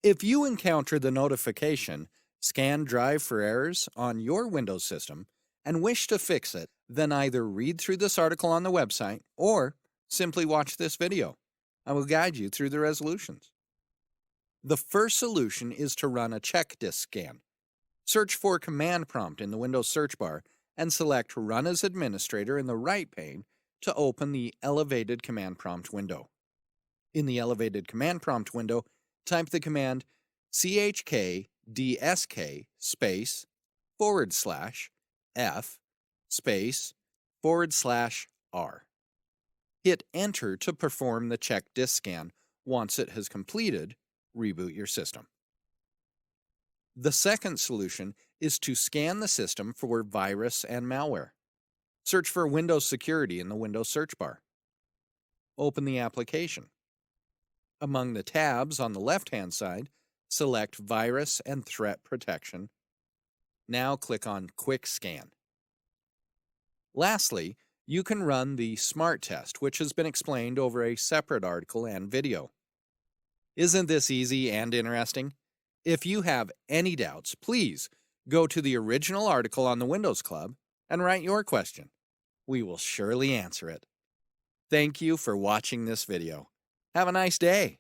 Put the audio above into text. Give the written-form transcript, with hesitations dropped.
If you encounter the notification, Scan Drive for Errors on your Windows system and wish to fix it, then either read through this article on the website or simply watch this video. I will guide you through the resolutions. The first solution is to run a CHKDSK scan. Search for Command Prompt in the Windows search bar and select Run as Administrator in the right pane to open the elevated command prompt window. In the elevated command prompt window, type the command CHKDSK space /F space /R. Hit Enter to perform the CHKDSK scan. Once it has completed, reboot your system. The second solution is to scan the system for virus and malware. Search for Windows Security in the Windows search bar. Open the application. Among the tabs on the left-hand side, select Virus and Threat Protection. Now click on Quick Scan. Lastly, you can run the S.M.A.R.T test, which has been explained over a separate article and video. Isn't this easy and interesting? If you have any doubts, please go to the original article on the Windows Club and write your question. We will surely answer it. Thank you for watching this video. Have a nice day.